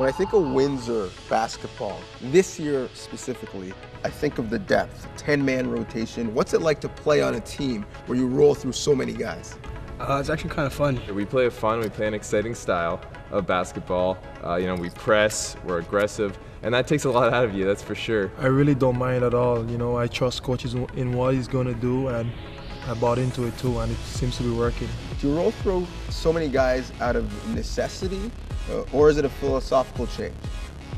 When I think of Windsor basketball, this year specifically, I think of the depth, 10-man rotation. What's it like to play on a team where you roll through so many guys? It's actually kind of fun. We play we play an exciting style of basketball. We press, we're aggressive, and that takes a lot out of you, that's for sure. I really don't mind at all. I trust coaches in what he's going to do, and I bought into it too, and it seems to be working. Do you roll through so many guys out of necessity, or is it a philosophical change?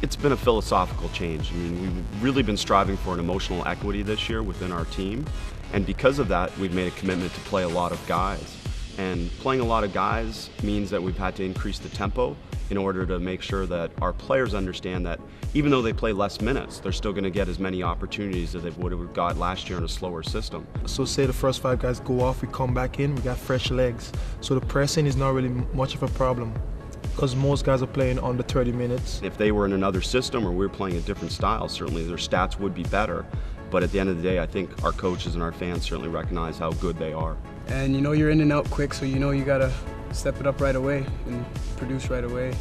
It's been a philosophical change. We've really been striving for an emotional equity this year within our team, and because of that, we've made a commitment to play a lot of guys. And playing a lot of guys means that we've had to increase the tempo in order to make sure that our players understand that even though they play less minutes, they're still going to get as many opportunities as they would have got last year in a slower system. So say the first 5 guys go off, we come back in, we got fresh legs. So the pressing is not really much of a problem because most guys are playing under 30 minutes. If they were in another system or we were playing a different style, certainly their stats would be better. But at the end of the day, I think our coaches and our fans certainly recognize how good they are. And you're in and out quick, so you gotta step it up right away and produce right away.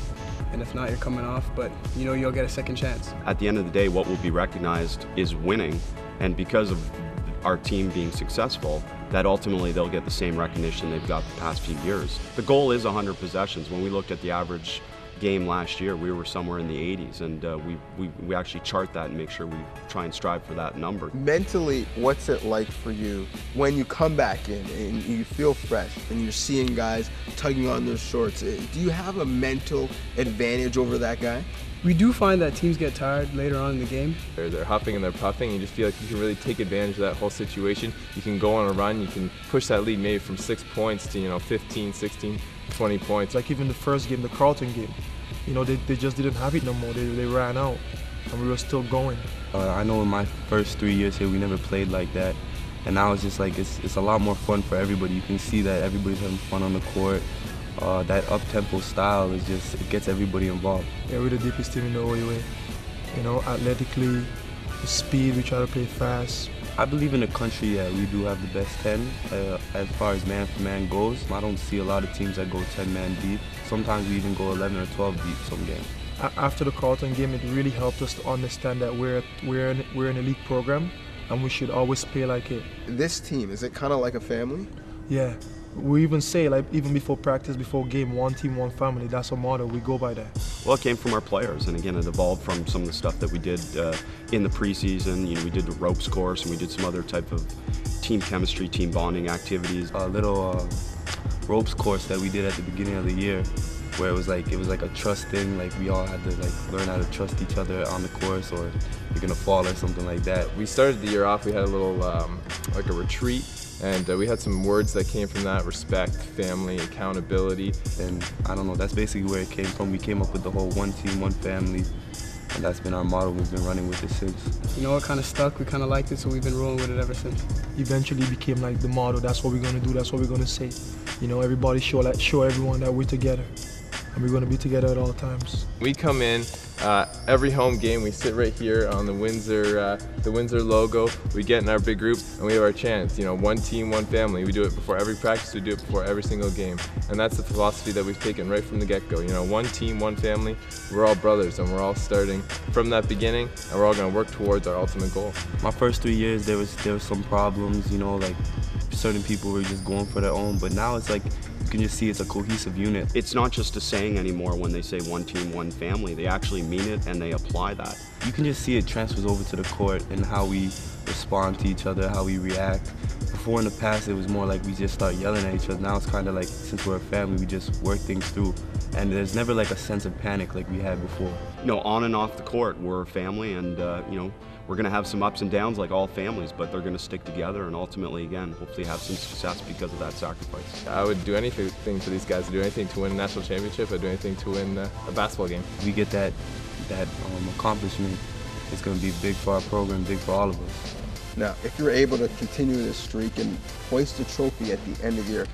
And if not, you're coming off, but you'll get a second chance. At the end of the day, what will be recognized is winning, and because of our team being successful, that ultimately they'll get the same recognition they've got the past few years. The goal is 100 possessions. When we looked at the average game last year, we were somewhere in the 80s, and we actually chart that and make sure we try and strive for that number. Mentally, what's it like for you when you come back in and you feel fresh and you're seeing guys tugging on their shorts? Do you have a mental advantage over that guy? We do find that teams get tired later on in the game. They're huffing and they're puffing, and you just feel like you can really take advantage of that whole situation. You can go on a run, you can push that lead maybe from 6 points to 15, 16, 20 points. Like even the first game, the Carlton game, they just didn't have it no more. They ran out, and we were still going. I know in my first 3 years here, we never played like that, and now it's just like it's a lot more fun for everybody. You can see that everybody's having fun on the court. That up-tempo style it gets everybody involved. Yeah, we're the deepest team in the OUA. Athletically, the speed, we try to play fast. I believe in the country, yeah, we do have the best 10 as far as man-for-man goes. I don't see a lot of teams that go 10-man deep. Sometimes we even go 11 or 12 deep some games. After the Carlton game, it really helped us to understand that we're an elite program, and we should always play like it. This team, is it kind of like a family? Yeah. We even say, even before practice, before game, one team, one family. That's our motto. We go by that. Well, it came from our players, and again, it evolved from some of the stuff that we did in the preseason. We did the ropes course, and we did some other type of team chemistry, team bonding activities. A little ropes course that we did at the beginning of the year, where it was like a trust thing. Like we all had to learn how to trust each other on the course, or you're gonna fall or something like that. We started the year off. We had a little like a retreat. And we had some words that came from that: respect, family, accountability. And I don't know, that's basically where it came from. We came up with the whole one team, one family, and that's been our motto. We've been running with it since. It kind of stuck, we kind of liked it, so we've been rolling with it ever since. Eventually became like the motto. That's what we're going to do, that's what we're going to say. Everybody show everyone that we're together, and we're going to be together at all times. We come in, every home game, we sit right here on the Windsor logo. We get in our big group and we have our chants. One team, one family. We do it before every practice. We do it before every single game, and that's the philosophy that we've taken right from the get-go. One team, one family. We're all brothers, and we're all starting from that beginning, and we're all going to work towards our ultimate goal. My first 3 years, there was some problems. Like certain people were just going for their own, but now it's like you can just see it's a cohesive unit. It's not just a saying anymore when they say one team, one family. They actually mean it and they apply that. You can just see it transfers over to the court and how we respond to each other, how we react. Before in the past, it was more like we just start yelling at each other. Now it's kind of like, since we're a family, we just work things through. And there's never like a sense of panic like we had before. On and off the court, we're a family, and we're going to have some ups and downs like all families, but they're going to stick together and ultimately, again, hopefully have some success because of that sacrifice. I would do anything for these guys. I'd do anything to win a national championship. I'd do anything to win a basketball game. We get that accomplishment. It's going to be big for our program, big for all of us. Now, if you're able to continue this streak and hoist a trophy at the end of the year,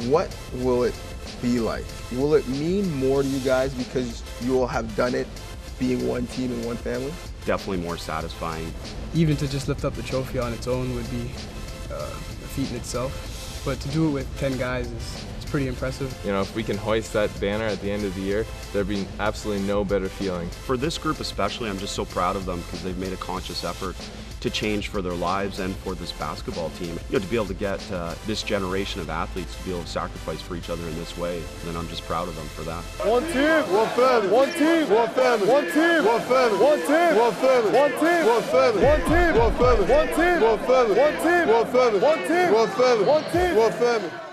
what will it be like? Will it mean more to you guys because you will have done it being one team and one family? Definitely more satisfying. Even to just lift up the trophy on its own would be a feat in itself. But to do it with 10 guys is pretty impressive. You know, if we can hoist that banner at the end of the year, there'd be absolutely no better feeling. For this group especially, I'm just so proud of them because they've made a conscious effort to change for their lives and for this basketball team. You know, to be able to get this generation of athletes to be able to sacrifice for each other in this way, then I'm just proud of them for that. One team, one family. One team, one family. One team, one family. One team, one family. One team, one family. One team, one family. One team, one family. One team, one family. One team, one family. One team, one family.